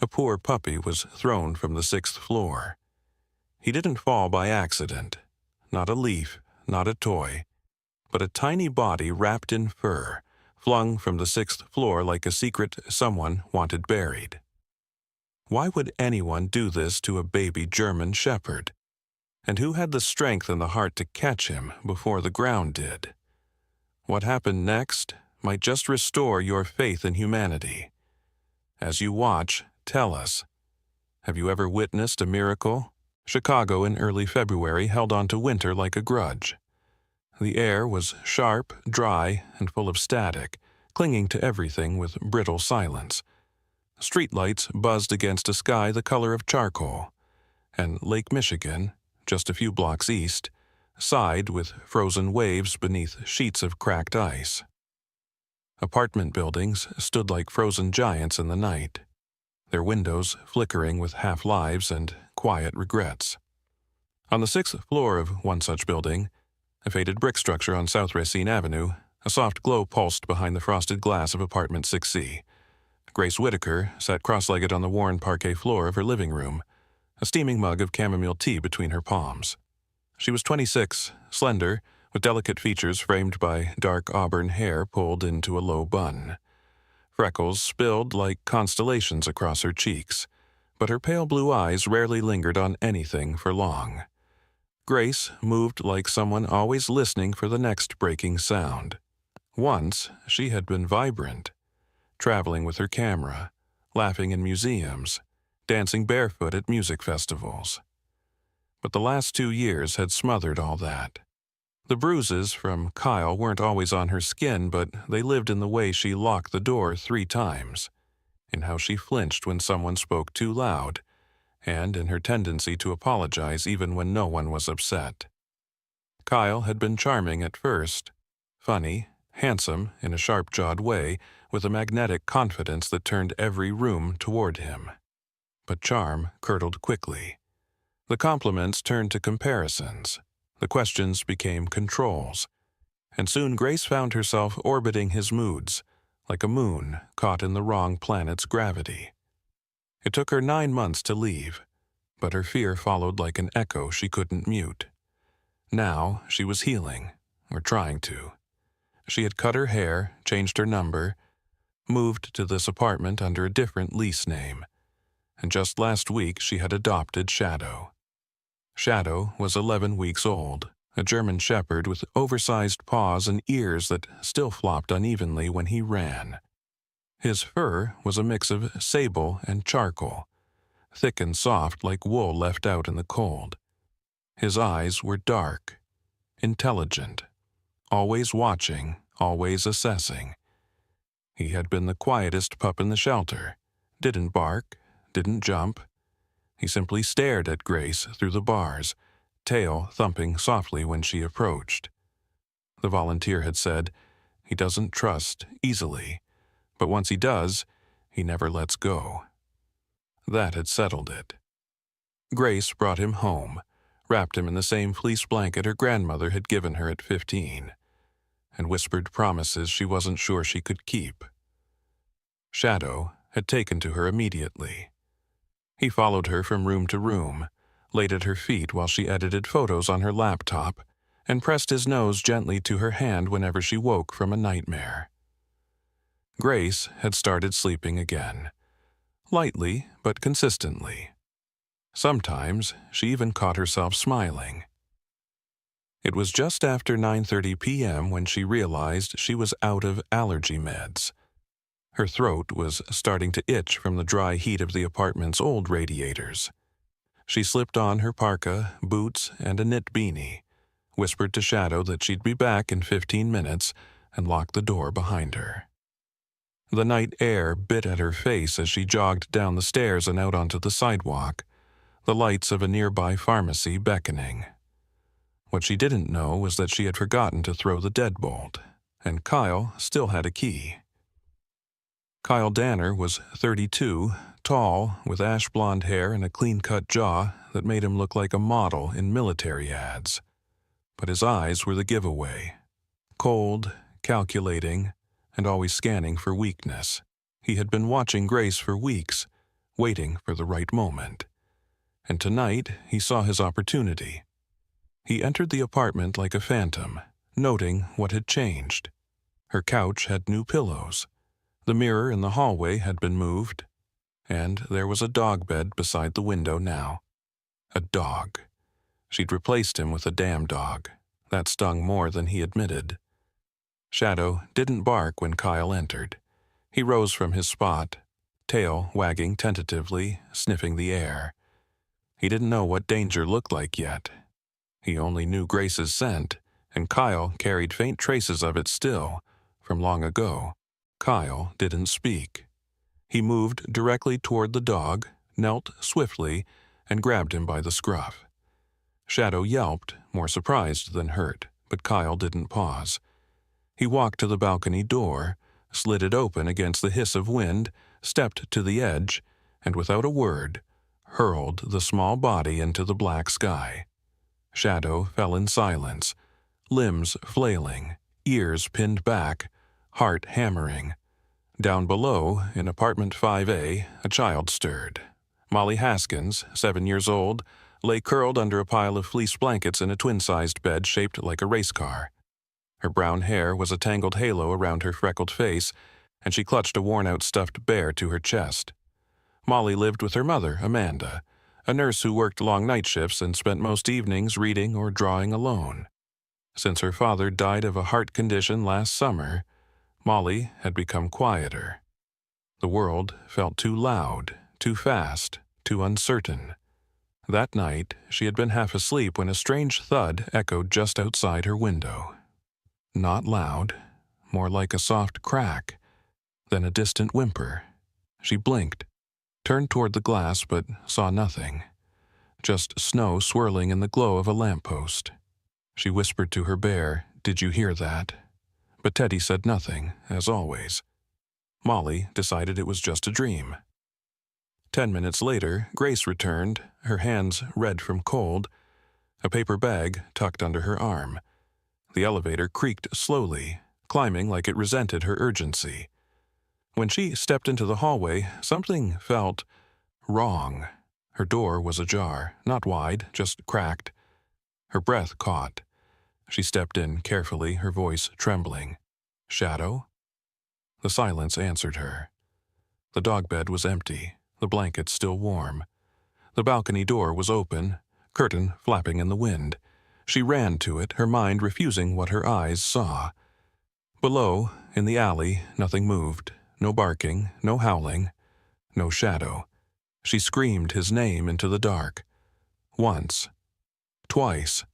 A poor puppy was thrown from the 6th floor. He didn't fall by accident. Not a leaf, not a toy, but a tiny body wrapped in fur, flung from the 6th floor like a secret someone wanted buried. Why would anyone do this to a baby German shepherd? And who had the strength and the heart to catch him before the ground did? What happened next might just restore your faith in humanity. As you watch, tell us. Have you ever witnessed a miracle? Chicago in early February held on to winter like a grudge. The air was sharp, dry, and full of static, clinging to everything with brittle silence. Streetlights buzzed against a sky the color of charcoal, and Lake Michigan, just a few blocks east, sighed with frozen waves beneath sheets of cracked ice. Apartment buildings stood like frozen giants in the night, their windows flickering with half-lives and quiet regrets. On the 6th floor of one such building, a faded brick structure on South Racine Avenue, a soft glow pulsed behind the frosted glass of apartment 6C. Grace Whitaker sat cross-legged on the worn parquet floor of her living room, a steaming mug of chamomile tea between her palms. She was 26, slender, with delicate features framed by dark auburn hair pulled into a low bun. Freckles spilled like constellations across her cheeks, but her pale blue eyes rarely lingered on anything for long. Grace moved like someone always listening for the next breaking sound. Once, she had been vibrant, traveling with her camera, laughing in museums, dancing barefoot at music festivals. But the last 2 years had smothered all that. The bruises from Kyle weren't always on her skin, but they lived in the way she locked the door 3 times, in how she flinched when someone spoke too loud, and in her tendency to apologize even when no one was upset. Kyle had been charming at first, funny, handsome in a sharp-jawed way, with a magnetic confidence that turned every room toward him. But charm curdled quickly. The compliments turned to comparisons. The questions became controls. And soon Grace found herself orbiting his moods, like a moon caught in the wrong planet's gravity. It took her 9 months to leave, but her fear followed like an echo she couldn't mute. Now she was healing, or trying to. She had cut her hair, changed her number, moved to this apartment under a different lease name, and just last week she had adopted Shadow. Shadow was 11 weeks old, a German shepherd with oversized paws and ears that still flopped unevenly when he ran. His fur was a mix of sable and charcoal, thick and soft like wool left out in the cold. His eyes were dark, intelligent, always watching, always assessing. He had been the quietest pup in the shelter, didn't bark, didn't jump. He simply stared at Grace through the bars, tail thumping softly when she approached. The volunteer had said, "He doesn't trust easily, but once he does, he never lets go." That had settled it. Grace brought him home, wrapped him in the same fleece blanket her grandmother had given her at 15, and whispered promises she wasn't sure she could keep. Shadow had taken to her immediately. He followed her from room to room, laid at her feet while she edited photos on her laptop, and pressed his nose gently to her hand whenever she woke from a nightmare. Grace had started sleeping again, lightly but consistently. Sometimes she even caught herself smiling. It was just after 9:30 p.m. when she realized she was out of allergy meds. Her throat was starting to itch from the dry heat of the apartment's old radiators. She slipped on her parka, boots, and a knit beanie, whispered to Shadow that she'd be back in 15 minutes, and locked the door behind her. The night air bit at her face as she jogged down the stairs and out onto the sidewalk, the lights of a nearby pharmacy beckoning. What she didn't know was that she had forgotten to throw the deadbolt, and Kyle still had a key. Kyle Danner was 32, tall, with ash-blonde hair and a clean-cut jaw that made him look like a model in military ads. But his eyes were the giveaway. Cold, calculating, and always scanning for weakness. He had been watching Grace for weeks, waiting for the right moment. And tonight he saw his opportunity. He entered the apartment like a phantom, noting what had changed. Her couch had new pillows. The mirror in the hallway had been moved. And there was a dog bed beside the window now. A dog. She'd replaced him with a damn dog. That stung more than he admitted. Shadow didn't bark when Kyle entered. He rose from his spot, tail wagging tentatively, sniffing the air. He didn't know what danger looked like yet. He only knew Grace's scent, and Kyle carried faint traces of it still, from long ago. Kyle didn't speak. He moved directly toward the dog, knelt swiftly, and grabbed him by the scruff. Shadow yelped, more surprised than hurt, but Kyle didn't pause. He walked to the balcony door, slid it open against the hiss of wind, stepped to the edge, and without a word, hurled the small body into the black sky. Shadow fell in silence, limbs flailing, ears pinned back, heart hammering. Down below, in apartment 5A, a child stirred. Molly Haskins, 7 years old, lay curled under a pile of fleece blankets in a twin-sized bed shaped like a race car. Her brown hair was a tangled halo around her freckled face, and she clutched a worn-out stuffed bear to her chest. Molly lived with her mother, Amanda, a nurse who worked long night shifts and spent most evenings reading or drawing alone. Since her father died of a heart condition last summer, Molly had become quieter. The world felt too loud, too fast, too uncertain. That night, she had been half asleep when a strange thud echoed just outside her window. Not loud, more like a soft crack, then a distant whimper. She blinked, turned toward the glass but saw nothing, just snow swirling in the glow of a lamppost. She whispered to her bear, "Did you hear that?" But Teddy said nothing, as always. Molly decided it was just a dream. 10 minutes later, Grace returned, her hands red from cold, a paper bag tucked under her arm. The elevator creaked slowly, climbing like it resented her urgency. When she stepped into the hallway, something felt wrong. Her door was ajar, not wide, just cracked. Her breath caught. She stepped in carefully, her voice trembling. "Shadow?" The silence answered her. The dog bed was empty, the blankets still warm. The balcony door was open, curtain flapping in the wind. She ran to it, her mind refusing what her eyes saw. Below, in the alley, nothing moved. No barking, no howling, no Shadow. She screamed his name into the dark. Once. Twice.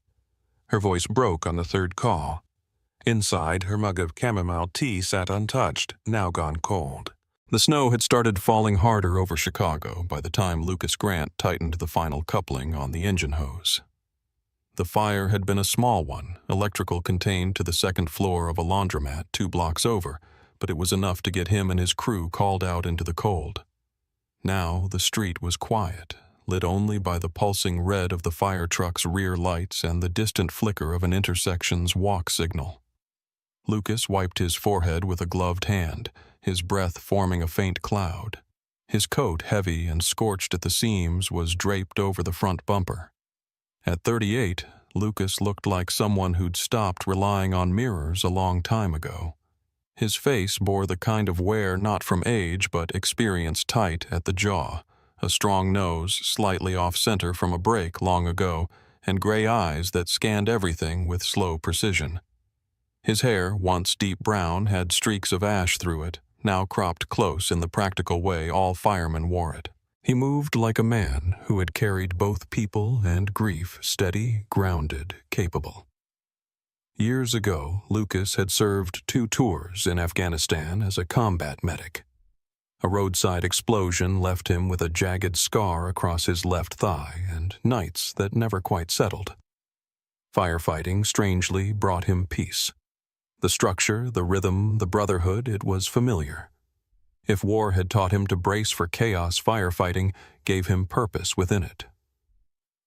Her voice broke on the third call. Inside, her mug of chamomile tea sat untouched, now gone cold. The snow had started falling harder over Chicago by the time Lucas Grant tightened the final coupling on the engine hose. The fire had been a small one, electrical contained to the second floor of a laundromat 2 blocks over, but it was enough to get him and his crew called out into the cold. Now the street was quiet, lit only by the pulsing red of the fire truck's rear lights and the distant flicker of an intersection's walk signal. Lucas wiped his forehead with a gloved hand, his breath forming a faint cloud. His coat, heavy and scorched at the seams, was draped over the front bumper. At 38, Lucas looked like someone who'd stopped relying on mirrors a long time ago. His face bore the kind of wear not from age but experience tight at the jaw, a strong nose slightly off-center from a break long ago, and gray eyes that scanned everything with slow precision. His hair, once deep brown, had streaks of ash through it, now cropped close in the practical way all firemen wore it. He moved like a man who had carried both people and grief steady, grounded, capable. Years ago, Lucas had served 2 tours in Afghanistan as a combat medic. A roadside explosion left him with a jagged scar across his left thigh and nights that never quite settled. Firefighting, strangely, brought him peace. The structure, the rhythm, the brotherhood, it was familiar. If war had taught him to brace for chaos, firefighting gave him purpose within it.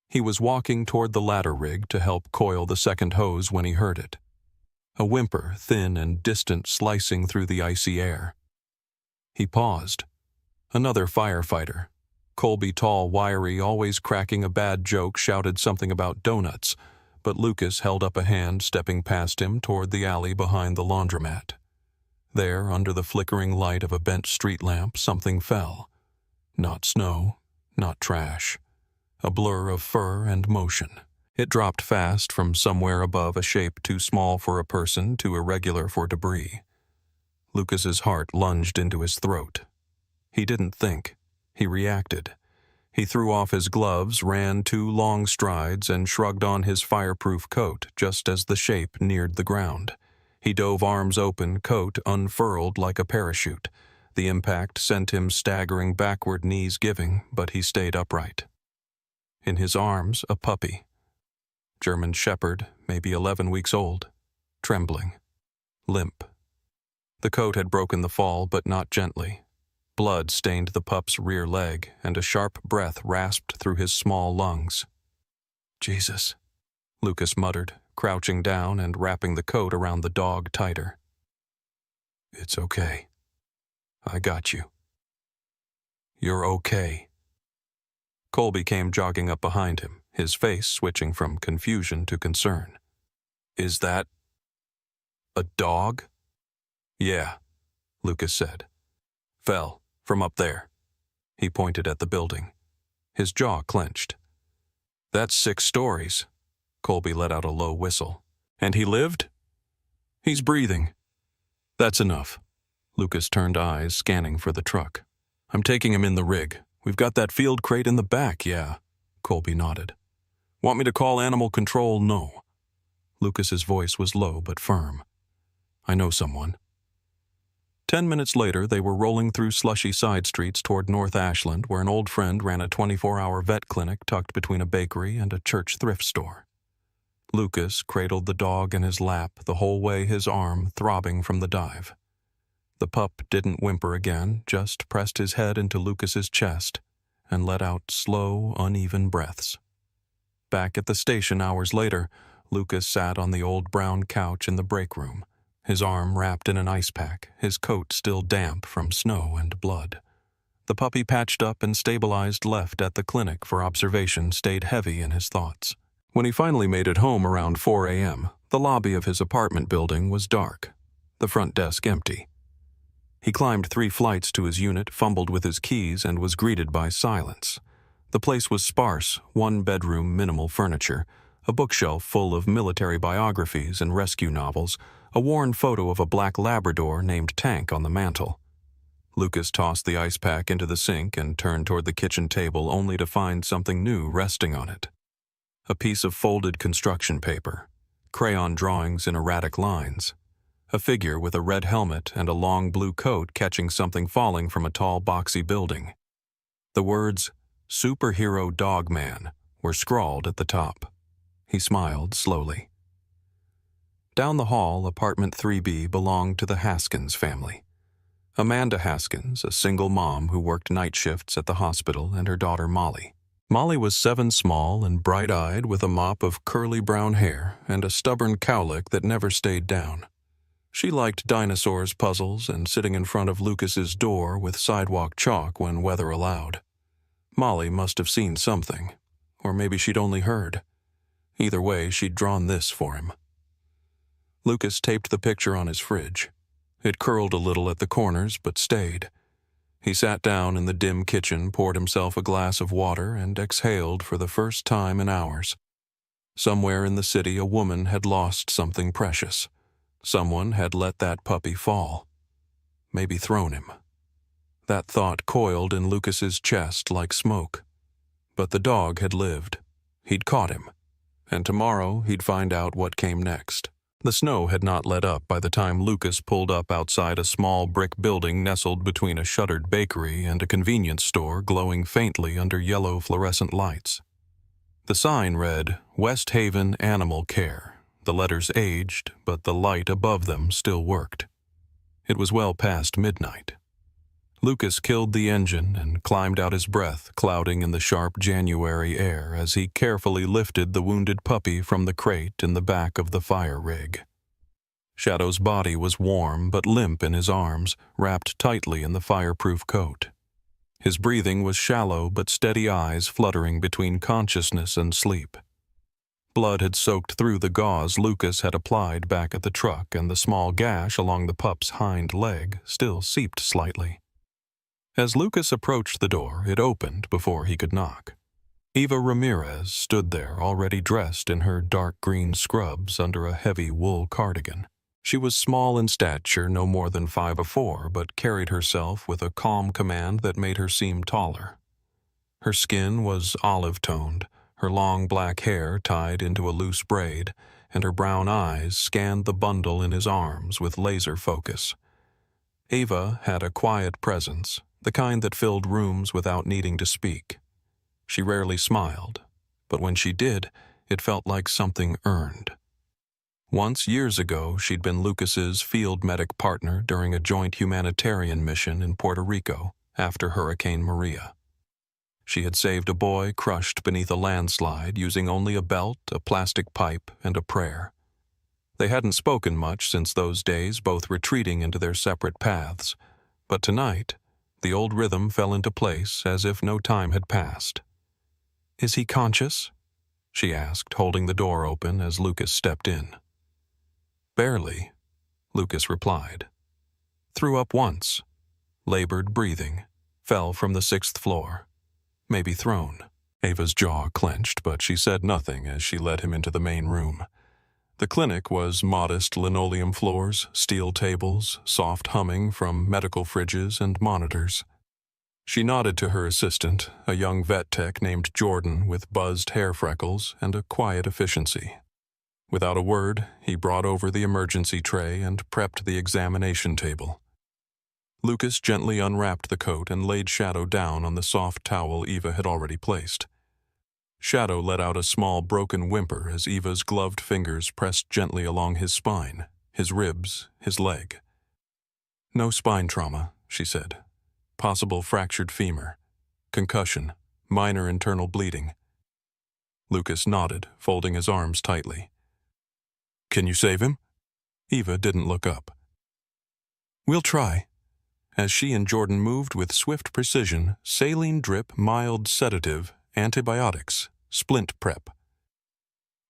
He was walking toward the ladder rig to help coil the second hose when he heard it. A whimper, thin and distant, slicing through the icy air. He paused. Another firefighter, Colby, tall, wiry, always cracking a bad joke, shouted something about donuts, but Lucas held up a hand, stepping past him toward the alley behind the laundromat. There, under the flickering light of a bent street lamp, something fell. Not snow, not trash. A blur of fur and motion. It dropped fast from somewhere above, a shape too small for a person, too irregular for debris. Lucas's heart lunged into his throat. He didn't think. He reacted. He threw off his gloves, ran 2 long strides, and shrugged on his fireproof coat just as the shape neared the ground. He dove arms open, coat unfurled like a parachute. The impact sent him staggering backward, knees giving, but he stayed upright. In his arms, a puppy. German shepherd, maybe 11 weeks old, trembling, limp. The coat had broken the fall, but not gently. Blood stained the pup's rear leg, and a sharp breath rasped through his small lungs. "Jesus," Lucas muttered, crouching down and wrapping the coat around the dog tighter. "It's okay. I got you." "You're okay." Colby came jogging up behind him, his face switching from confusion to concern. "Is that a dog?" "Yeah," Lucas said. "Fell from up there." He pointed at the building. His jaw clenched. "That's 6 stories." Colby let out a low whistle. "And he lived?" "He's breathing." "That's enough." Lucas turned eyes, scanning for the truck. "I'm taking him in the rig. We've got that field crate in the back, yeah." Colby nodded. "Want me to call animal control?" "No." Lucas's voice was low but firm. "I know someone." 10 minutes later, they were rolling through slushy side streets toward North Ashland, where an old friend ran a 24-hour vet clinic tucked between a bakery and a church thrift store. Lucas cradled the dog in his lap the whole way, his arm throbbing from the dive. The pup didn't whimper again, just pressed his head into Lucas's chest and let out slow, uneven breaths. Back at the station hours later, Lucas sat on the old brown couch in the break room, his arm wrapped in an ice pack, his coat still damp from snow and blood. The puppy, patched up and stabilized, left at the clinic for observation, stayed heavy in his thoughts. When he finally made it home around 4 a.m., the lobby of his apartment building was dark, the front desk empty. He climbed 3 flights to his unit, fumbled with his keys, and was greeted by silence. The place was sparse, 1-bedroom, minimal furniture, a bookshelf full of military biographies and rescue novels, a worn photo of a black Labrador named Tank on the mantel. Lucas tossed the ice pack into the sink and turned toward the kitchen table, only to find something new resting on it. A piece of folded construction paper, crayon drawings in erratic lines, a figure with a red helmet and a long blue coat catching something falling from a tall, boxy building. The words, "Superhero Dog Man," were scrawled at the top. He smiled slowly. Down the hall, apartment 3B belonged to the Haskins family. Amanda Haskins, a single mom who worked night shifts at the hospital, and her daughter Molly. Molly was 7 small and bright-eyed, with a mop of curly brown hair and a stubborn cowlick that never stayed down. She liked dinosaurs puzzles and sitting in front of Lucas's door with sidewalk chalk when weather allowed. Molly must have seen something, or maybe she'd only heard. Either way, she'd drawn this for him. Lucas taped the picture on his fridge. It curled a little at the corners, but stayed. He sat down in the dim kitchen, poured himself a glass of water, and exhaled for the first time in hours. Somewhere in the city, a woman had lost something precious. Someone had let that puppy fall. Maybe thrown him. That thought coiled in Lucas's chest like smoke. But the dog had lived. He'd caught him. And tomorrow he'd find out what came next. The snow had not let up by the time Lucas pulled up outside a small brick building nestled between a shuttered bakery and a convenience store glowing faintly under yellow fluorescent lights. The sign read, "West Haven Animal Care." The letters aged, but the light above them still worked. It was well past midnight. Lucas killed the engine and climbed out, his breath clouding in the sharp January air as he carefully lifted the wounded puppy from the crate in the back of the fire rig. Shadow's body was warm but limp in his arms, wrapped tightly in the fireproof coat. His breathing was shallow but steady, eyes fluttering between consciousness and sleep. Blood had soaked through the gauze Lucas had applied back at the truck, and the small gash along the pup's hind leg still seeped slightly. As Lucas approached the door, it opened before he could knock. Eva Ramirez stood there, already dressed in her dark green scrubs under a heavy wool cardigan. She was small in stature, no more than 5'4", but carried herself with a calm command that made her seem taller. Her skin was olive-toned, her long black hair tied into a loose braid, and her brown eyes scanned the bundle in his arms with laser focus. Eva had a quiet presence, the kind that filled rooms without needing to speak. She rarely smiled, but when she did, it felt like something earned. Once, years ago, she'd been Lucas's field medic partner during a joint humanitarian mission in Puerto Rico after Hurricane Maria. She had saved a boy crushed beneath a landslide using only a belt, a plastic pipe, and a prayer. They hadn't spoken much since those days, both retreating into their separate paths, but tonight, the old rhythm fell into place as if no time had passed. "Is he conscious?" she asked, holding the door open as Lucas stepped in. "Barely," Lucas replied. "Threw up once. Labored breathing. Fell from the 6th floor. Maybe thrown." Ava's jaw clenched, but she said nothing as she led him into the main room. The clinic was modest linoleum floors, steel tables, soft humming from medical fridges and monitors. She nodded to her assistant, a young vet tech named Jordan with buzzed hair freckles and a quiet efficiency. Without a word, he brought over the emergency tray and prepped the examination table. Lucas gently unwrapped the coat and laid Shadow down on the soft towel Eva had already placed. Shadow let out a small broken whimper as Eva's gloved fingers pressed gently along his spine, his ribs, his leg. "No spine trauma," she said. "Possible fractured femur. Concussion. Minor internal bleeding." Lucas nodded, folding his arms tightly. "Can you save him?" Eva didn't look up. "We'll try." As she and Jordan moved with swift precision, saline drip, mild sedative, antibiotics, splint prep.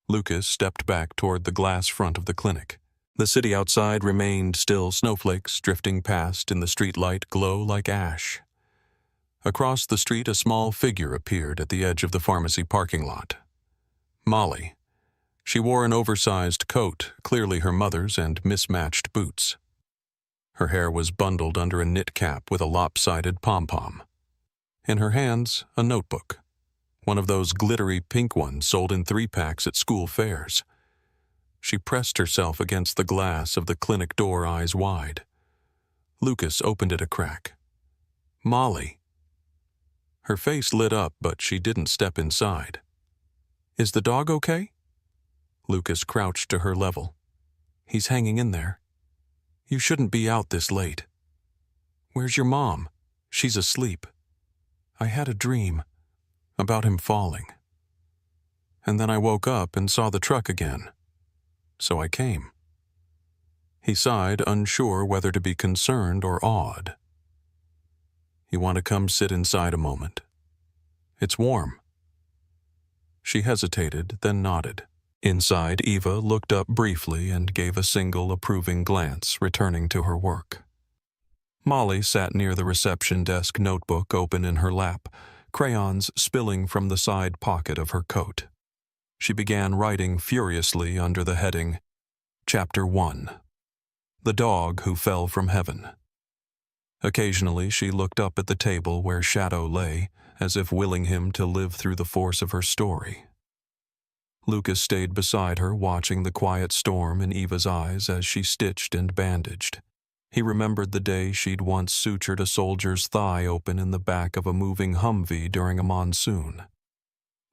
Lucas stepped back toward the glass front of the clinic. The city outside remained still, snowflakes drifting past in the streetlight glow like ash. Across the street, a small figure appeared at the edge of the pharmacy parking lot. Molly. She wore an oversized coat, clearly her mother's, and mismatched boots. Her hair was bundled under a knit cap with a lopsided pom-pom. In her hands, a notebook. One of those glittery pink ones sold in 3-packs at school fairs. She pressed herself against the glass of the clinic door, eyes wide. Lucas opened it a crack. "Molly." Her face lit up, but she didn't step inside. "Is the dog okay?" Lucas crouched to her level. "He's hanging in there. You shouldn't be out this late." "Where's your mom?" "She's asleep. I had a dream about him falling. And then I woke up and saw the truck again. So I came." He sighed, unsure whether to be concerned or awed. "You want to come sit inside a moment? It's warm." She hesitated, then nodded. Inside, Eva looked up briefly and gave a single approving glance, returning to her work. Molly sat near the reception desk, notebook open in her lap, crayons spilling from the side pocket of her coat. She began writing furiously under the heading, Chapter 1. The Dog Who Fell from Heaven. Occasionally she looked up at the table where Shadow lay, as if willing him to live through the force of her story. Lucas stayed beside her, watching the quiet storm in Eva's eyes as she stitched and bandaged. He remembered the day she'd once sutured a soldier's thigh open in the back of a moving Humvee during a monsoon.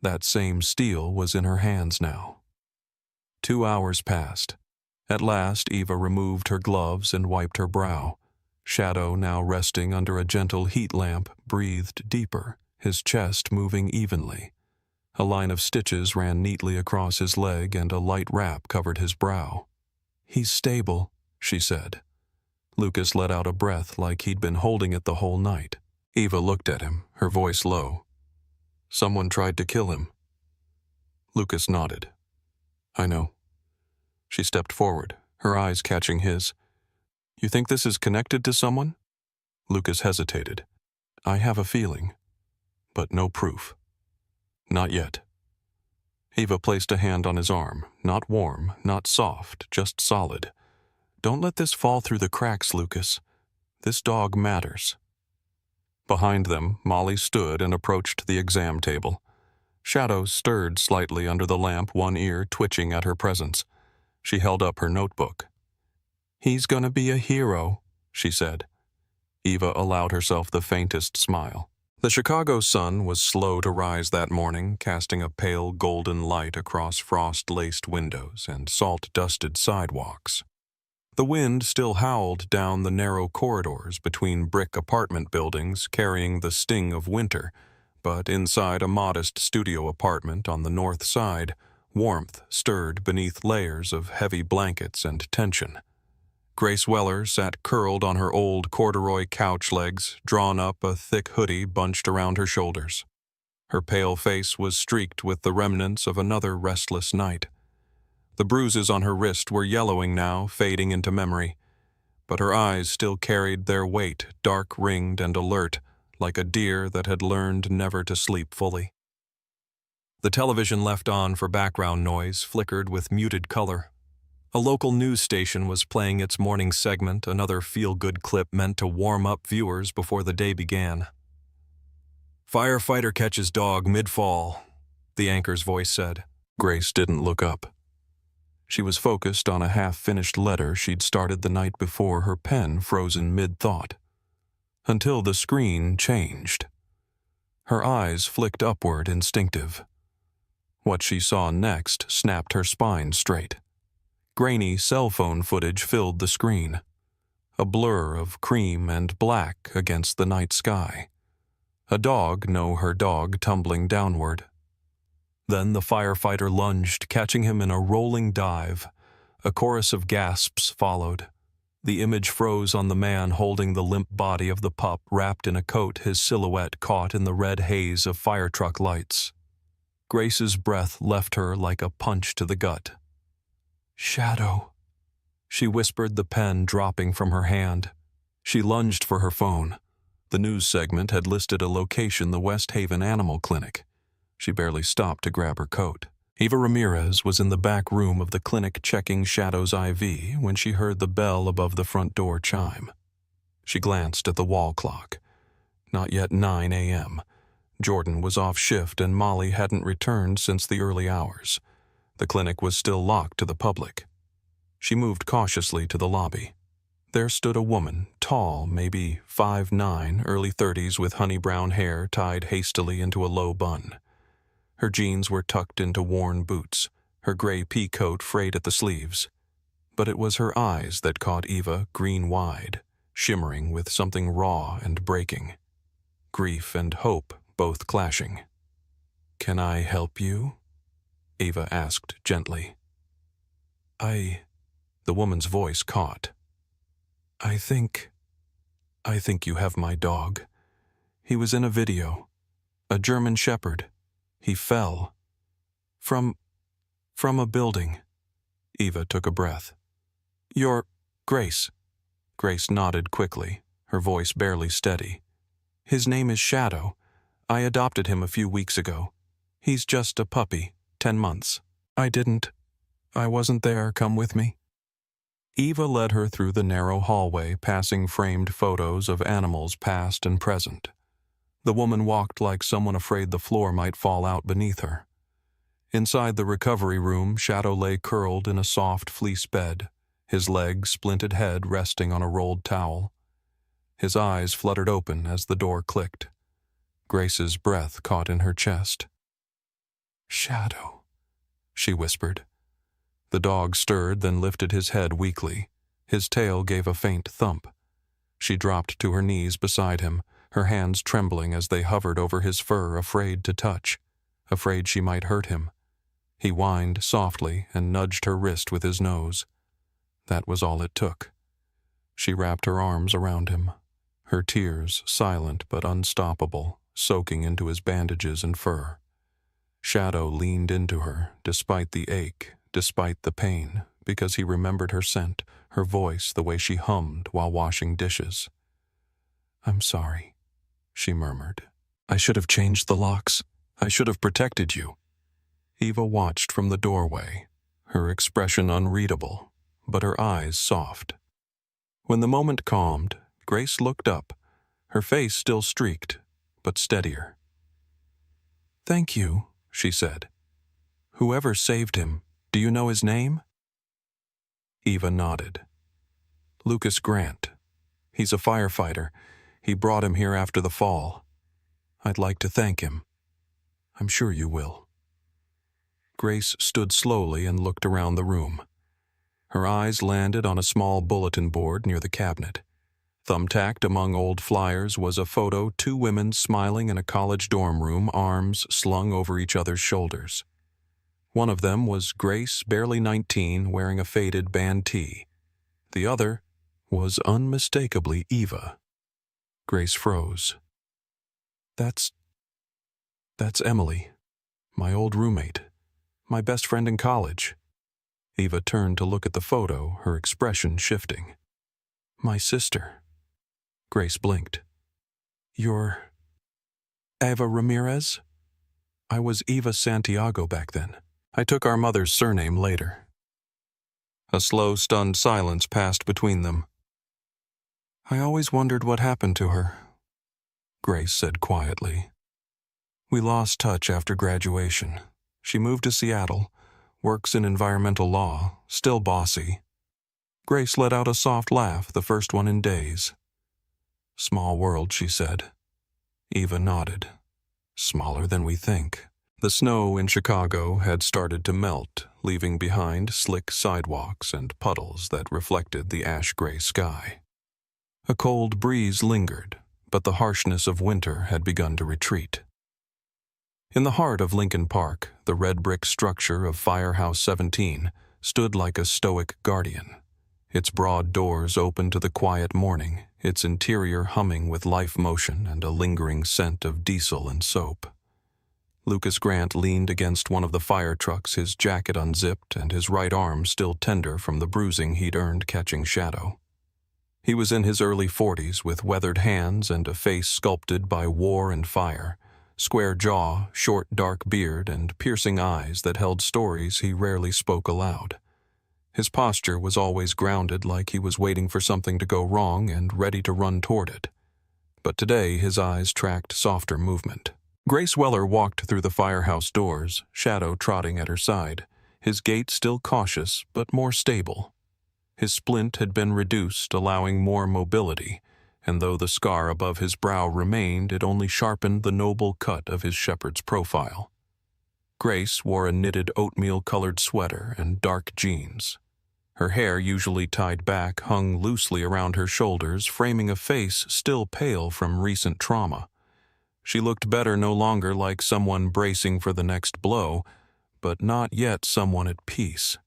That same steel was in her hands now. 2 hours passed. At last, Eva removed her gloves and wiped her brow. Shadow, now resting under a gentle heat lamp, breathed deeper, his chest moving evenly. A line of stitches ran neatly across his leg and a light wrap covered his brow. "He's stable," she said. Lucas let out a breath like he'd been holding it the whole night. Eva looked at him, her voice low. Someone tried to kill him. Lucas nodded. I know. She stepped forward, her eyes catching his. You think this is connected to someone? Lucas hesitated. I have a feeling, but no proof. Not yet. Eva placed a hand on his arm, not warm, not soft, just solid. Don't let this fall through the cracks, Lucas. This dog matters. Behind them, Molly stood and approached the exam table. Shadows stirred slightly under the lamp, one ear twitching at her presence. She held up her notebook. He's gonna be a hero, she said. Eva allowed herself the faintest smile. The Chicago sun was slow to rise that morning, casting a pale golden light across frost-laced windows and salt-dusted sidewalks. The wind still howled down the narrow corridors between brick apartment buildings, carrying the sting of winter, but inside a modest studio apartment on the north side, warmth stirred beneath layers of heavy blankets and tension. Grace Weller sat curled on her old corduroy couch legs, drawn up a thick hoodie bunched around her shoulders. Her pale face was streaked with the remnants of another restless night. The bruises on her wrist were yellowing now, fading into memory, but her eyes still carried their weight, dark-ringed and alert, like a deer that had learned never to sleep fully. The television left on for background noise flickered with muted color. A local news station was playing its morning segment, another feel-good clip meant to warm up viewers before the day began. Firefighter catches dog mid-fall, the anchor's voice said. Grace didn't look up. She was focused on a half-finished letter she'd started the night before, her pen frozen mid-thought. Until the screen changed. Her eyes flicked upward, instinctive. What she saw next snapped her spine straight. Grainy cell phone footage filled the screen, a blur of cream and black against the night sky. A dog, no, her dog, tumbling downward. Then the firefighter lunged, catching him in a rolling dive. A chorus of gasps followed. The image froze on the man holding the limp body of the pup wrapped in a coat, his silhouette caught in the red haze of fire truck lights. Grace's breath left her like a punch to the gut. Shadow, she whispered, the pen dropping from her hand. She lunged for her phone. The news segment had listed a location, the West Haven Animal Clinic. She barely stopped to grab her coat. Eva Ramirez was in the back room of the clinic checking Shadow's IV when she heard the bell above the front door chime. She glanced at the wall clock. Not yet 9 a.m. Jordan was off shift and Molly hadn't returned since the early hours. The clinic was still locked to the public. She moved cautiously to the lobby. There stood a woman, tall, maybe 5'9", early 30s, with honey-brown hair tied hastily into a low bun. Her jeans were tucked into worn boots, her gray pea coat frayed at the sleeves. But it was her eyes that caught Eva, green-wide, shimmering with something raw and breaking. Grief and hope both clashing. "Can I help you?" Eva asked gently. The woman's voice caught. I think you have my dog. He was in a video. A German Shepherd. He fell. From a building." Eva took a breath. "You're Grace." Grace nodded quickly, her voice barely steady. "His name is Shadow. I adopted him a few weeks ago. He's just a puppy, 10 months. I wasn't there. Come with me." Eva led her through the narrow hallway, passing framed photos of animals past and present. The woman walked like someone afraid the floor might fall out beneath her. Inside the recovery room, Shadow lay curled in a soft fleece bed, his leg, splinted head resting on a rolled towel. His eyes fluttered open as the door clicked. Grace's breath caught in her chest. "Shadow," she whispered. The dog stirred, then lifted his head weakly. His tail gave a faint thump. She dropped to her knees beside him, her hands trembling as they hovered over his fur, afraid to touch, afraid she might hurt him. He whined softly and nudged her wrist with his nose. That was all it took. She wrapped her arms around him. her tears silent but unstoppable, soaking into his bandages and fur. Shadow leaned into her, despite the ache, despite the pain, because he remembered her scent, her voice, the way she hummed while washing dishes. "I'm sorry," she murmured. "I should have changed the locks. I should have protected you." Eva watched from the doorway, her expression unreadable, but her eyes soft. When the moment calmed, Grace looked up, her face still streaked, but steadier. "Thank you," she said. "Whoever saved him, do you know his name?" Eva nodded. "Lucas Grant. He's a firefighter. He brought him here after the fall. I'd like to thank him. I'm sure you will." Grace stood slowly and looked around the room. Her eyes landed on a small bulletin board near the cabinet. Thumbtacked among old flyers was a photo, two women smiling in a college dorm room, arms slung over each other's shoulders. One of them was Grace, barely 19, wearing a faded band tee. The other was unmistakably Eva. Grace froze. That's Emily, my old roommate, my best friend in college." Eva turned to look at the photo, her expression shifting. "My sister." Grace blinked. "You're Eva Ramirez?" "I was Eva Santiago back then. I took our mother's surname later." A slow, stunned silence passed between them. "I always wondered what happened to her," Grace said quietly. "We lost touch after graduation. She moved to Seattle, works in environmental law, still bossy." Grace let out a soft laugh, the first one in days. "Small world," she said. Eva nodded. "Smaller than we think." The snow in Chicago had started to melt, leaving behind slick sidewalks and puddles that reflected the ash-gray sky. A cold breeze lingered, but the harshness of winter had begun to retreat. In the heart of Lincoln Park, the red brick structure of Firehouse 17 stood like a stoic guardian, its broad doors open to the quiet morning, its interior humming with life motion and a lingering scent of diesel and soap. Lucas Grant leaned against one of the fire trucks, his jacket unzipped and his right arm still tender from the bruising he'd earned catching Shadow. He was in his early 40s with weathered hands and a face sculpted by war and fire, square jaw, short dark beard, and piercing eyes that held stories he rarely spoke aloud. His posture was always grounded, like he was waiting for something to go wrong and ready to run toward it. But today his eyes tracked softer movement. Grace Weller walked through the firehouse doors, Shadow trotting at her side, his gait still cautious but more stable. His splint had been reduced, allowing more mobility, and though the scar above his brow remained, it only sharpened the noble cut of his shepherd's profile. Grace wore a knitted oatmeal-colored sweater and dark jeans. Her hair, usually tied back, hung loosely around her shoulders, framing a face still pale from recent trauma. She looked better, no longer like someone bracing for the next blow, but not yet someone at peace.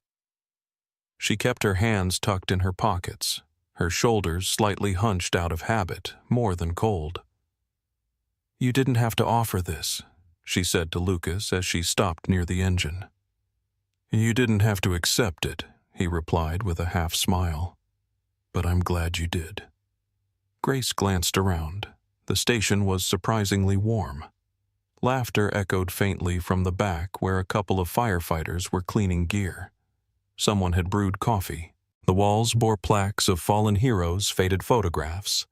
She kept her hands tucked in her pockets, her shoulders slightly hunched out of habit, more than cold. "You didn't have to offer this," she said to Lucas as she stopped near the engine. "You didn't have to accept it," he replied with a half smile. "But I'm glad you did." Grace glanced around. The station was surprisingly warm. Laughter echoed faintly from the back where a couple of firefighters were cleaning gear. Someone had brewed coffee. The walls bore plaques of fallen heroes, faded photographs,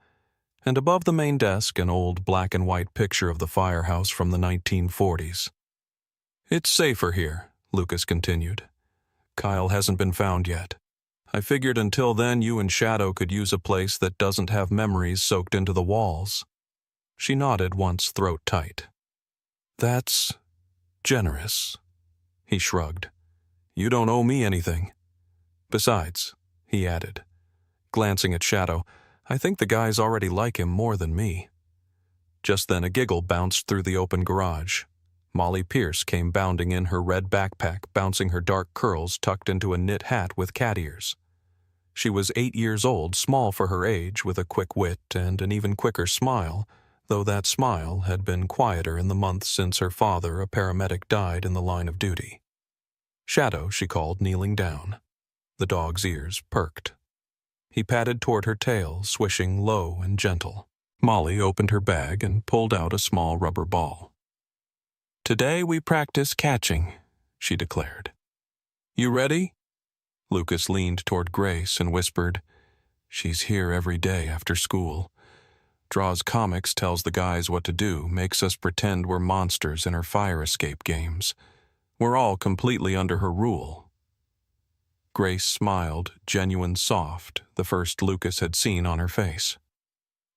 and above the main desk an old black-and-white picture of the firehouse from the 1940s. "It's safer here," Lucas continued. "Kyle hasn't been found yet. I figured until then you and Shadow could use a place that doesn't have memories soaked into the walls." She nodded once throat tight. "That's generous." He shrugged. "You don't owe me anything. Besides," he added, glancing at Shadow, "I think the guys already like him more than me." Just then a giggle bounced through the open garage. Molly Pierce came bounding in, her red backpack bouncing her dark curls tucked into a knit hat with cat ears. She was 8 years old, small for her age, with a quick wit and an even quicker smile, though that smile had been quieter in the months since her father, a paramedic, died in the line of duty. Shadow, she called, kneeling down. The dog's ears perked. He padded toward her tail, swishing low and gentle. Molly opened her bag and pulled out a small rubber ball. "Today we practice catching," she declared. "You ready?" Lucas leaned toward Grace and whispered, "She's here every day after school. Draws comics, tells the guys what to do, makes us pretend we're monsters in her fire escape games. We're all completely under her rule." Grace smiled, genuine soft, the first Lucas had seen on her face.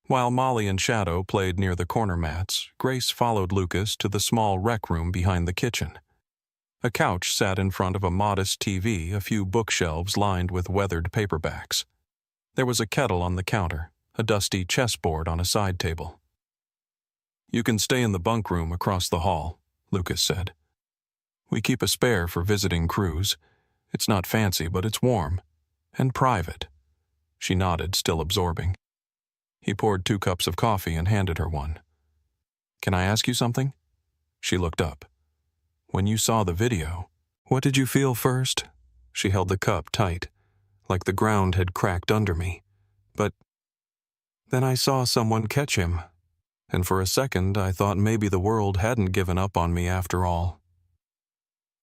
While Molly and Shadow played near the corner mats, Grace followed Lucas to the small rec room behind the kitchen. A couch sat in front of a modest TV, a few bookshelves lined with weathered paperbacks. There was a kettle on the counter, a dusty chessboard on a side table. "You can stay in the bunk room across the hall," Lucas said. "We keep a spare for visiting crews. It's not fancy, but it's warm. And private." She nodded, still absorbing. He poured 2 cups of coffee and handed her one. "Can I ask you something?" She looked up. "When you saw the video, what did you feel first?" She held the cup tight, like the ground had cracked under me. "But then I saw someone catch him, and for a second I thought maybe the world hadn't given up on me after all."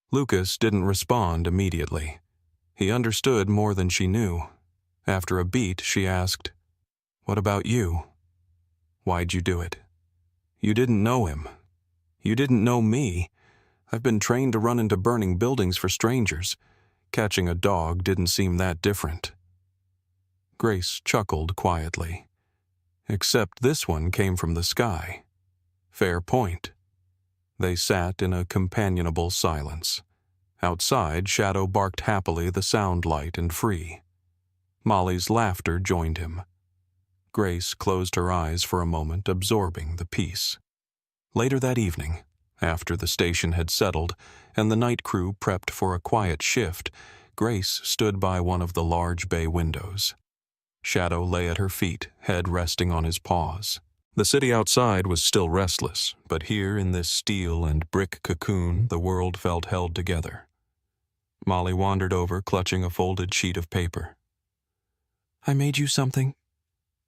Lucas didn't respond immediately. He understood more than she knew. After a beat, she asked, "What about you? Why'd you do it? You didn't know him. You didn't know me. I've been trained to run into burning buildings for strangers. Catching a dog didn't seem that different." Grace chuckled quietly. "Except this one came from the sky." Fair point. They sat in a companionable silence. Outside, Shadow barked happily, the sound light and free. Molly's laughter joined him. Grace closed her eyes for a moment, absorbing the peace. Later that evening, after the station had settled and the night crew prepped for a quiet shift, Grace stood by one of the large bay windows. Shadow lay at her feet, head resting on his paws. The city outside was still restless, but here in this steel and brick cocoon the world felt held together. Molly wandered over, clutching a folded sheet of paper. "I made you something,"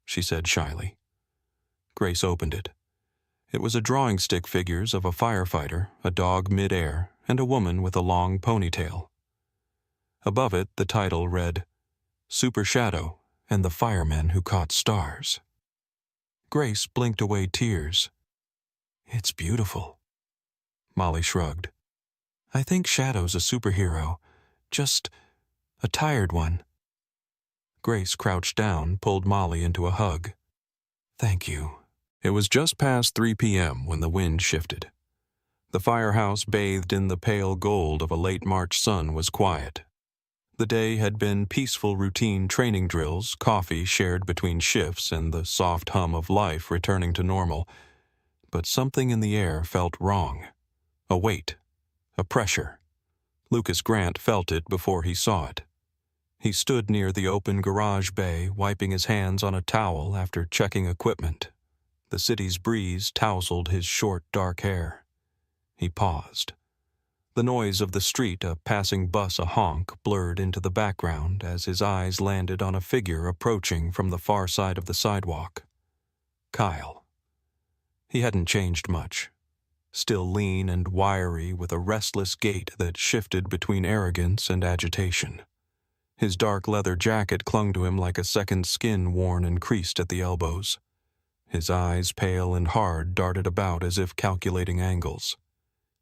she said shyly. Grace opened it. It was a drawing stick figures of a firefighter, a dog mid-air, and a woman with a long ponytail. Above it, the title read, "Super Shadow and the Firemen Who Caught Stars." Grace blinked away tears. "It's beautiful." Molly shrugged. "I think Shadow's a superhero, just a tired one." Grace crouched down, pulled Molly into a hug. "Thank you." It was just past 3 p.m. when the wind shifted. The firehouse, bathed in the pale gold of a late March sun, was quiet. The day had been peaceful routine training drills, coffee shared between shifts, and the soft hum of life returning to normal. But something in the air felt wrong. A weight. A pressure. Lucas Grant felt it before he saw it. He stood near the open garage bay, wiping his hands on a towel after checking equipment. The city's breeze tousled his short, dark hair. He paused. The noise of the street, a passing bus, a honk, blurred into the background as his eyes landed on a figure approaching from the far side of the sidewalk. Kyle. He hadn't changed much. Still lean and wiry, with a restless gait that shifted between arrogance and agitation. His dark leather jacket clung to him like a second skin worn and creased at the elbows. His eyes, pale and hard, darted about as if calculating angles.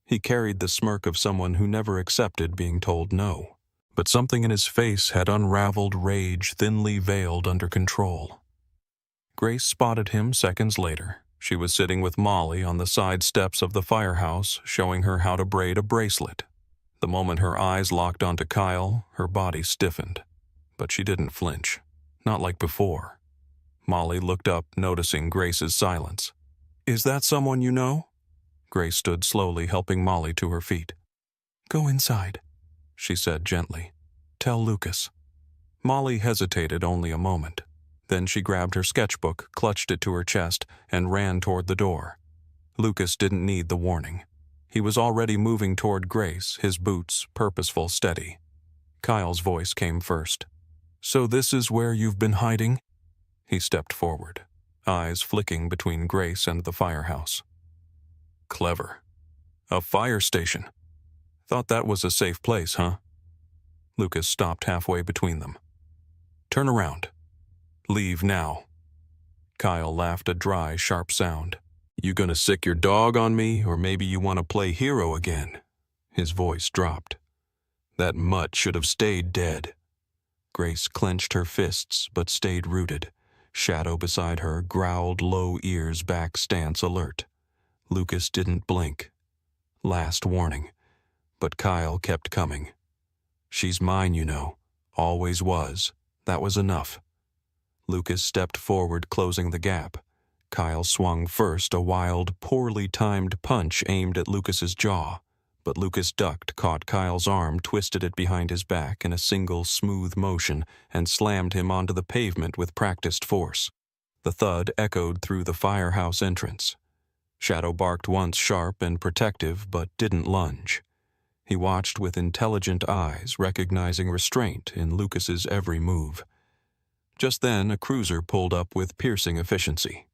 He carried the smirk of someone who never accepted being told no. But something in his face had unraveled rage thinly veiled under control. Grace spotted him seconds later. She was sitting with Molly on the side steps of the firehouse, showing her how to braid a bracelet. The moment her eyes locked onto Kyle, her body stiffened. But she didn't flinch. Not like before. Molly looked up, noticing Grace's silence. "Is that someone you know?" Grace stood slowly, helping Molly to her feet. "Go inside," she said gently. "Tell Lucas." Molly hesitated only a moment. Then she grabbed her sketchbook, clutched it to her chest, and ran toward the door. Lucas didn't need the warning. He was already moving toward Grace, his boots purposeful, steady. Kyle's voice came first. "So this is where you've been hiding?" He stepped forward, eyes flicking between Grace and the firehouse. "Clever. A fire station. Thought that was a safe place, huh?" Lucas stopped halfway between them. "Turn around. Leave now." Kyle laughed a dry, sharp sound. "You gonna sick your dog on me, or maybe you want to play hero again?" His voice dropped. "That mutt should have stayed dead." Grace clenched her fists but stayed rooted. Shadow beside her growled, low ears back, stance alert. Lucas didn't blink. Last warning. But Kyle kept coming. "She's mine, you know. Always was. That was enough." Lucas stepped forward, closing the gap. Kyle swung first, a wild, poorly timed punch aimed at Lucas's jaw. But Lucas ducked, caught Kyle's arm, twisted it behind his back in a single, smooth motion, and slammed him onto the pavement with practiced force. The thud echoed through the firehouse entrance. Shadow barked once, sharp and protective, but didn't lunge. He watched with intelligent eyes, recognizing restraint in Lucas's every move. Just then, a cruiser pulled up with piercing efficiency.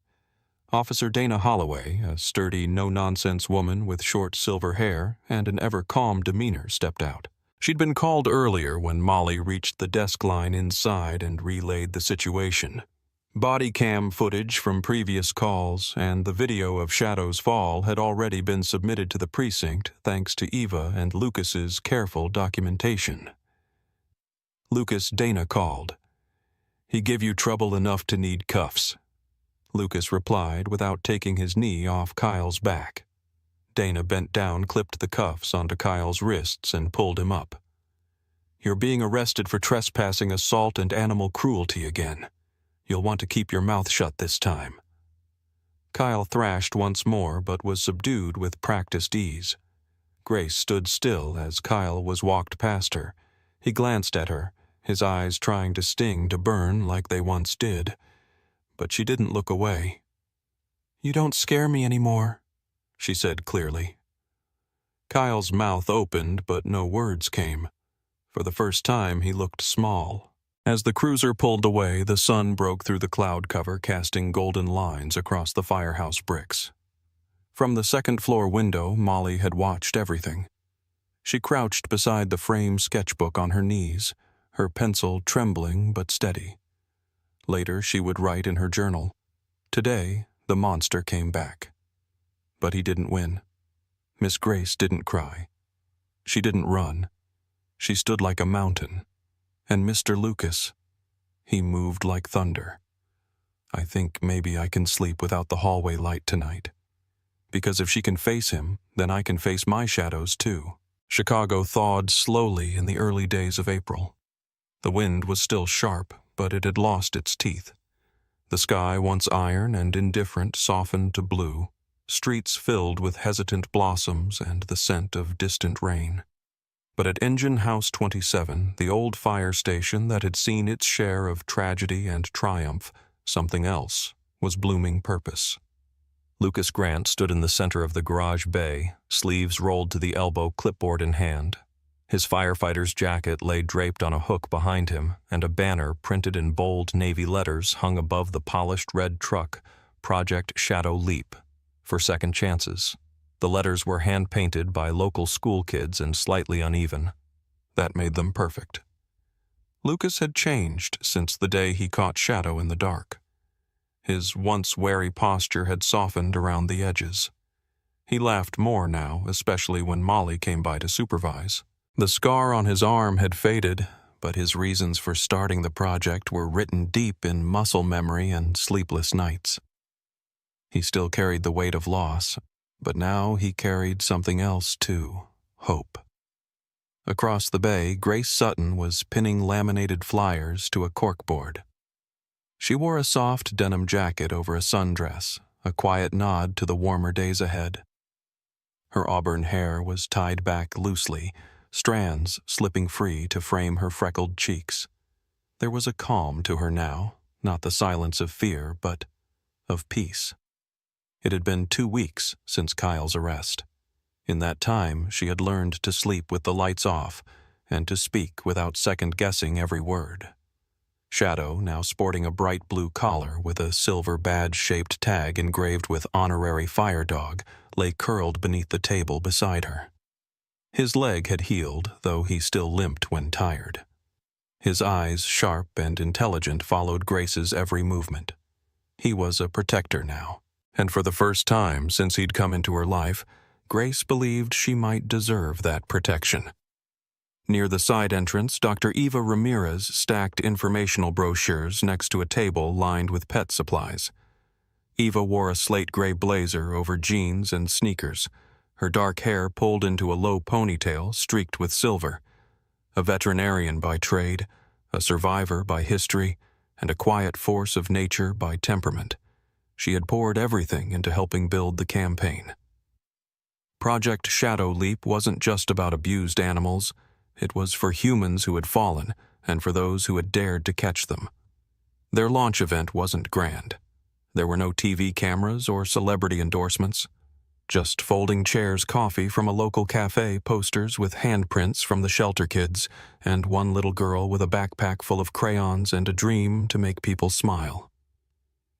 Officer Dana Holloway, a sturdy, no-nonsense woman with short silver hair and an ever-calm demeanor, stepped out. She'd been called earlier when Molly reached the desk line inside and relayed the situation. Body cam footage from previous calls and the video of Shadow's fall had already been submitted to the precinct thanks to Eva and Lucas's careful documentation. "Lucas, Dana called. He give you trouble enough to need cuffs." Lucas replied without taking his knee off Kyle's back. Dana bent down, clipped the cuffs onto Kyle's wrists, and pulled him up. "You're being arrested for trespassing, assault, and animal cruelty again. You'll want to keep your mouth shut this time." Kyle thrashed once more, but was subdued with practiced ease. Grace stood still as Kyle was walked past her. He glanced at her, his eyes trying to sting, to burn like they once did. But she didn't look away. "You don't scare me anymore," she said clearly. Kyle's mouth opened, but no words came. For the first time, he looked small. As the cruiser pulled away, the sun broke through the cloud cover, casting golden lines across the firehouse bricks. From the second-floor window, Molly had watched everything. She crouched beside the framed sketchbook on her knees, her pencil trembling but steady. Later, she would write in her journal, "Today, the monster came back." But he didn't win. Miss Grace didn't cry. She didn't run. She stood like a mountain. And Mr. Lucas, he moved like thunder. "I think maybe I can sleep without the hallway light tonight. Because if she can face him, then I can face my shadows too." Chicago thawed slowly in the early days of April. The wind was still sharp, but it had lost its teeth. The sky, once iron and indifferent, softened to blue, streets filled with hesitant blossoms and the scent of distant rain. But at Engine House 27, the old fire station that had seen its share of tragedy and triumph, something else was blooming purpose. Lucas Grant stood in the center of the garage bay, sleeves rolled to the elbow, clipboard in hand. His firefighter's jacket lay draped on a hook behind him, and a banner printed in bold navy letters hung above the polished red truck, Project Shadow Leap, for second chances. The letters were hand-painted by local school kids and slightly uneven. That made them perfect. Lucas had changed since the day he caught Shadow in the dark. His once wary posture had softened around the edges. He laughed more now, especially when Molly came by to supervise. The scar on his arm had faded, but his reasons for starting the project were written deep in muscle memory and sleepless nights. He still carried the weight of loss, but now he carried something else too, hope. Across the bay, Grace Sutton was pinning laminated flyers to a corkboard. She wore a soft denim jacket over a sundress, a quiet nod to the warmer days ahead. Her auburn hair was tied back loosely, strands slipping free to frame her freckled cheeks. There was a calm to her now, not the silence of fear, but of peace. It had been 2 weeks since Kyle's arrest. In that time, she had learned to sleep with the lights off and to speak without second-guessing every word. Shadow, now sporting a bright blue collar with a silver badge-shaped tag engraved with Honorary Fire Dog, lay curled beneath the table beside her. His leg had healed, though he still limped when tired. His eyes, sharp and intelligent, followed Grace's every movement. He was a protector now, and for the first time since he'd come into her life, Grace believed she might deserve that protection. Near the side entrance, Dr. Eva Ramirez stacked informational brochures next to a table lined with pet supplies. Eva wore a slate-gray blazer over jeans and sneakers, her dark hair pulled into a low ponytail streaked with silver. A veterinarian by trade, a survivor by history, and a quiet force of nature by temperament, she had poured everything into helping build the campaign. Project Shadow Leap wasn't just about abused animals. It was for humans who had fallen and for those who had dared to catch them. Their launch event wasn't grand. There were no TV cameras or celebrity endorsements. Just folding chairs, coffee from a local cafe, posters with handprints from the shelter kids, and one little girl with a backpack full of crayons and a dream to make people smile.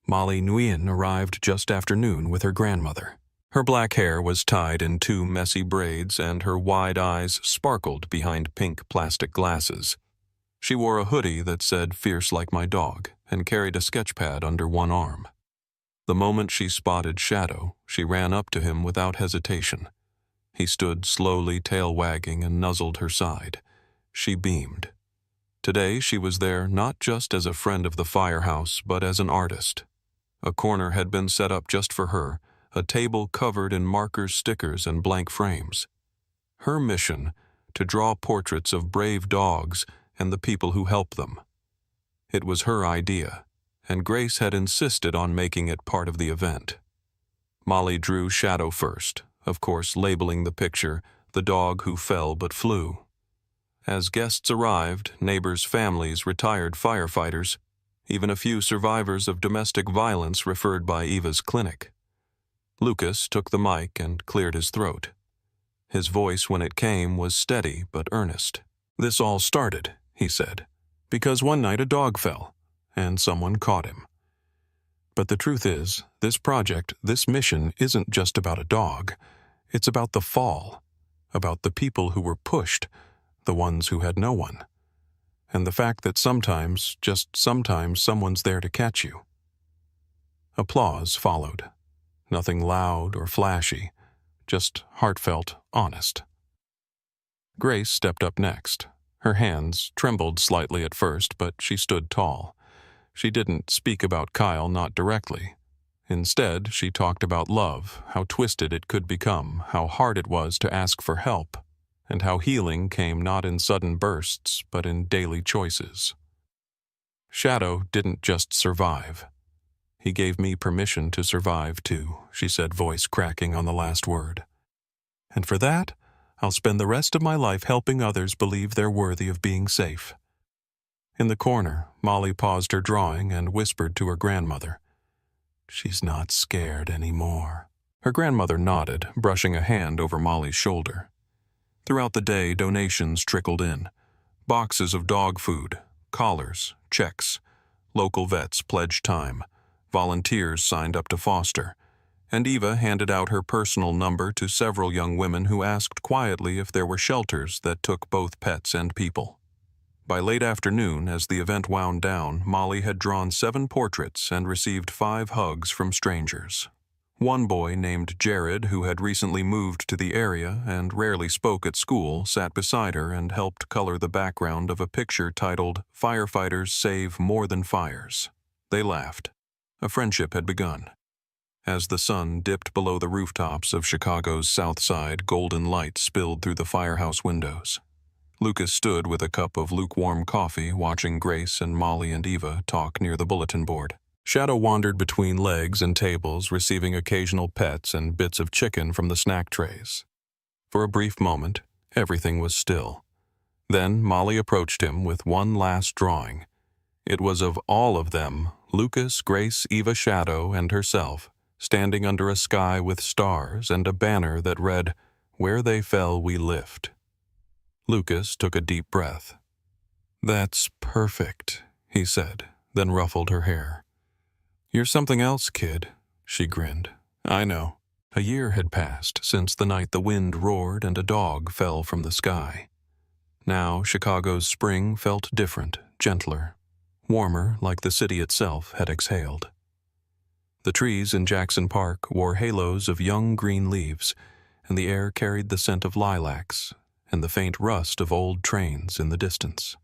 Molly Nguyen arrived just after noon with her grandmother. Her black hair was tied in 2 messy braids and her wide eyes sparkled behind pink plastic glasses. She wore a hoodie that said "Fierce like my dog" and carried a sketchpad under one arm. The moment she spotted Shadow, she ran up to him without hesitation. He stood slowly tail wagging and nuzzled her side. She beamed. Today she was there not just as a friend of the firehouse, but as an artist. A corner had been set up just for her, a table covered in markers, stickers, and blank frames. Her mission, to draw portraits of brave dogs and the people who help them. It was her idea, and Grace had insisted on making it part of the event. Molly drew Shadow first, of course labeling the picture, "The Dog Who Fell But Flew." As guests arrived, neighbors, families, retired firefighters, even a few survivors of domestic violence referred by Eva's clinic. Lucas took the mic and cleared his throat. His voice, when it came, was steady but earnest. "This all started," he said, "because one night a dog fell, and someone caught him. But the truth is, this project, this mission, isn't just about a dog. It's about the fall, about the people who were pushed, the ones who had no one. And the fact that sometimes, just sometimes, someone's there to catch you." Applause followed. Nothing loud or flashy, just heartfelt, honest. Grace stepped up next. Her hands trembled slightly at first, but she stood tall. She didn't speak about Kyle, not directly. Instead, she talked about love, how twisted it could become, how hard it was to ask for help, and how healing came not in sudden bursts, but in daily choices. Shadow didn't just survive. "He gave me permission to survive, too," she said, voice cracking on the last word. "And for that, I'll spend the rest of my life helping others believe they're worthy of being safe." In the corner, Molly paused her drawing and whispered to her grandmother, "She's not scared anymore." Her grandmother nodded, brushing a hand over Molly's shoulder. Throughout the day, donations trickled in. Boxes of dog food, collars, checks. Local vets pledged time. Volunteers signed up to foster, and Eva handed out her personal number to several young women who asked quietly if there were shelters that took both pets and people. By late afternoon, as the event wound down, Molly had drawn 7 portraits and received 5 hugs from strangers. One boy named Jared, who had recently moved to the area and rarely spoke at school, sat beside her and helped color the background of a picture titled "Firefighters Save More Than Fires." They laughed. A friendship had begun. As the sun dipped below the rooftops of Chicago's South Side, golden light spilled through the firehouse windows. Lucas stood with a cup of lukewarm coffee, watching Grace and Molly and Eva talk near the bulletin board. Shadow wandered between legs and tables, receiving occasional pets and bits of chicken from the snack trays. For a brief moment, everything was still. Then Molly approached him with one last drawing. It was of all of them, Lucas, Grace, Eva Shadow, and herself, standing under a sky with stars and a banner that read, "Where they fell we lift." Lucas took a deep breath. "That's perfect," he said, then ruffled her hair. "You're something else, kid," she grinned. "I know." A year had passed since the night the wind roared and a dog fell from the sky. Now Chicago's spring felt different, gentler, warmer, like the city itself had exhaled. The trees in Jackson Park wore halos of young green leaves, and the air carried the scent of lilacs and the faint rust of old trains in the distance.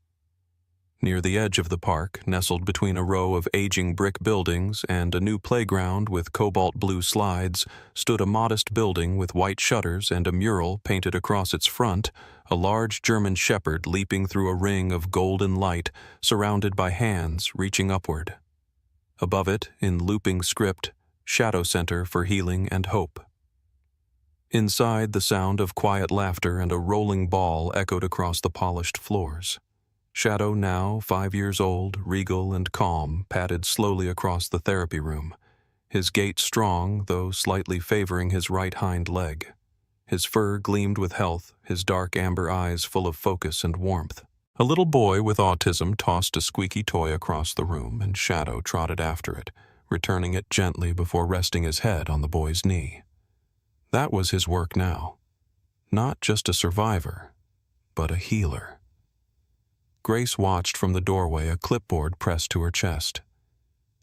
Near the edge of the park, nestled between a row of aging brick buildings and a new playground with cobalt blue slides, stood a modest building with white shutters and a mural painted across its front, a large German shepherd leaping through a ring of golden light, surrounded by hands reaching upward. Above it, in looping script, Shadow Center for Healing and Hope. Inside, the sound of quiet laughter and a rolling ball echoed across the polished floors. Shadow, now 5 years old, regal and calm, padded slowly across the therapy room, his gait strong, though slightly favoring his right hind leg. His fur gleamed with health, his dark amber eyes full of focus and warmth. A little boy with autism tossed a squeaky toy across the room, and Shadow trotted after it, returning it gently before resting his head on the boy's knee. That was his work now. Not just a survivor, but a healer. Grace watched from the doorway, a clipboard pressed to her chest.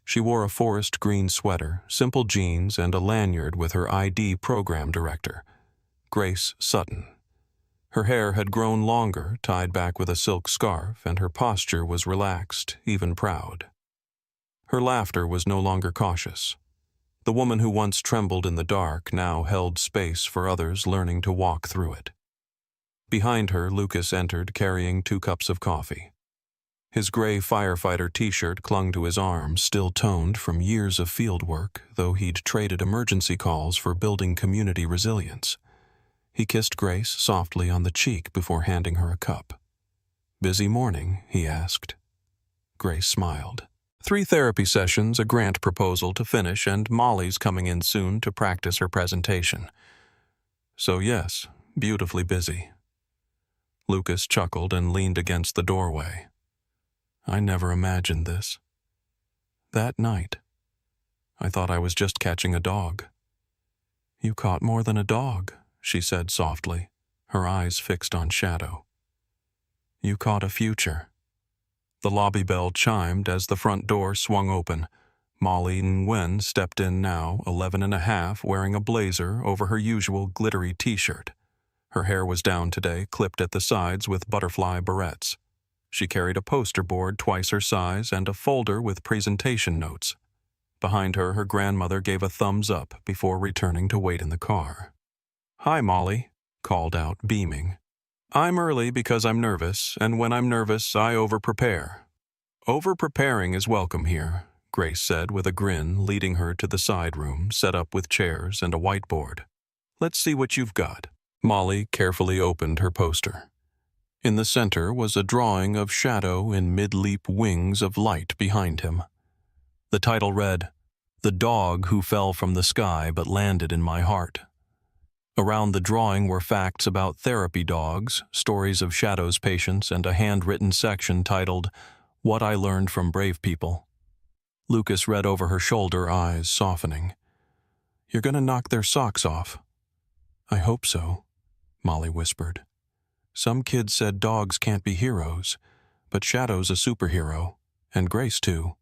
She wore a forest green sweater, simple jeans, and a lanyard with her ID program director, Grace Sutton. Her hair had grown longer, tied back with a silk scarf, and her posture was relaxed, even proud. Her laughter was no longer cautious. The woman who once trembled in the dark now held space for others learning to walk through it. Behind her, Lucas entered carrying 2 cups of coffee. His gray firefighter t-shirt clung to his arm, still toned from years of field work, though he'd traded emergency calls for building community resilience. He kissed Grace softly on the cheek before handing her a cup. "Busy morning?" he asked. Grace smiled. 3 therapy sessions, a grant proposal to finish, and Molly's coming in soon to practice her presentation. So yes, beautifully busy. Lucas chuckled and leaned against the doorway. "I never imagined this. That night, I thought I was just catching a dog." "You caught more than a dog," she said softly, her eyes fixed on Shadow. "You caught a future." The lobby bell chimed as the front door swung open. Molly Nguyen stepped in now, 11 and a half, wearing a blazer over her usual glittery t-shirt. Her hair was down today, clipped at the sides with butterfly barrettes. She carried a poster board twice her size and a folder with presentation notes. Behind her, her grandmother gave a thumbs up before returning to wait in the car. "Hi, Molly," called out, beaming. "I'm early because I'm nervous, and when I'm nervous, I over-prepare." "Over-preparing is welcome here," Grace said with a grin, leading her to the side room, set up with chairs and a whiteboard. "Let's see what you've got." Molly carefully opened her poster. In the center was a drawing of Shadow in mid-leap wings of light behind him. The title read, "The Dog Who Fell from the Sky But Landed in My Heart." Around the drawing were facts about therapy dogs, stories of Shadow's patients, and a handwritten section titled, "What I Learned from Brave People." Lucas read over her shoulder, eyes softening. "You're gonna knock their socks off." "I hope so," Molly whispered. "Some kids said dogs can't be heroes, but Shadow's a superhero, and Grace too."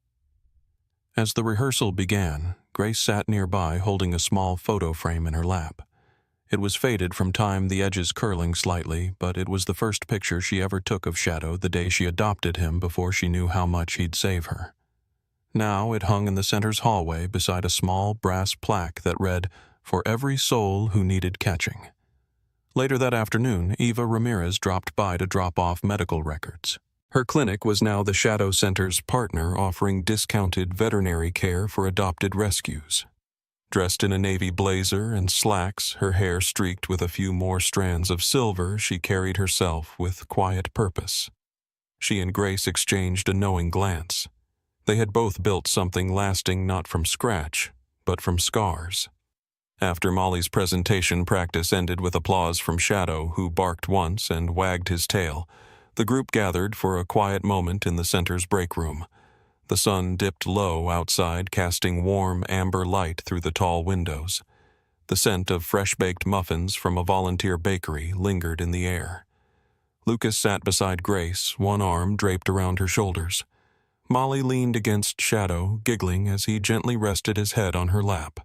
As the rehearsal began, Grace sat nearby holding a small photo frame in her lap. It was faded from time, the edges curling slightly, but it was the first picture she ever took of Shadow the day she adopted him before she knew how much he'd save her. Now it hung in the center's hallway beside a small brass plaque that read, "For every soul who needed catching." Later that afternoon, Eva Ramirez dropped by to drop off medical records. Her clinic was now the Shadow Center's partner, offering discounted veterinary care for adopted rescues. Dressed in a navy blazer and slacks, her hair streaked with a few more strands of silver, she carried herself with quiet purpose. She and Grace exchanged a knowing glance. They had both built something lasting not from scratch, but from scars. After Molly's presentation, practice ended with applause from Shadow, who barked once and wagged his tail. The group gathered for a quiet moment in the center's break room. The sun dipped low outside, casting warm amber light through the tall windows. The scent of fresh-baked muffins from a volunteer bakery lingered in the air. Lucas sat beside Grace, one arm draped around her shoulders. Molly leaned against Shadow, giggling as he gently rested his head on her lap.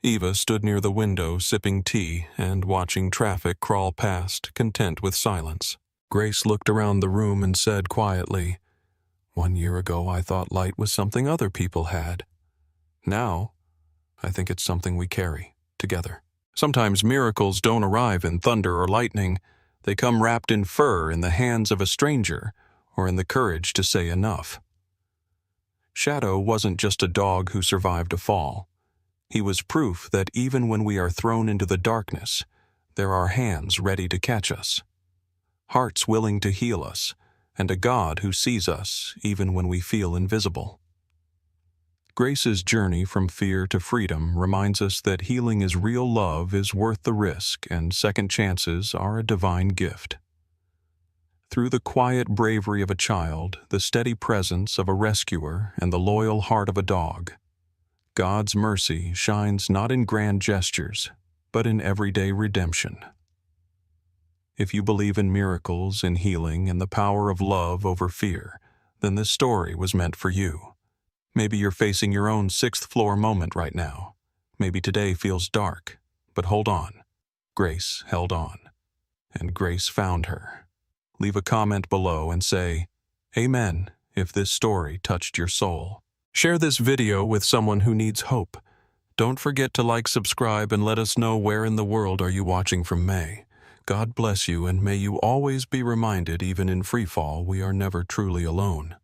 Eva stood near the window, sipping tea and watching traffic crawl past, content with silence. Grace looked around the room and said quietly, "1 year ago I thought light was something other people had. Now, I think it's something we carry, together. Sometimes miracles don't arrive in thunder or lightning. They come wrapped in fur in the hands of a stranger, or in the courage to say enough." Shadow wasn't just a dog who survived a fall. He was proof that even when we are thrown into the darkness, there are hands ready to catch us, hearts willing to heal us, and a God who sees us even when we feel invisible. Grace's journey from fear to freedom reminds us that healing is real love is worth the risk, and second chances are a divine gift. Through the quiet bravery of a child, the steady presence of a rescuer, and the loyal heart of a dog, God's mercy shines not in grand gestures, but in everyday redemption. If you believe in miracles, in healing, and the power of love over fear, then this story was meant for you. Maybe you're facing your own sixth-floor moment right now. Maybe today feels dark, but hold on. Grace held on, and Grace found her. Leave a comment below and say, "Amen," if this story touched your soul. Share this video with someone who needs hope. Don't forget to like, subscribe, and let us know where in the world are you watching from May. God bless you, and may you always be reminded, even in freefall, we are never truly alone.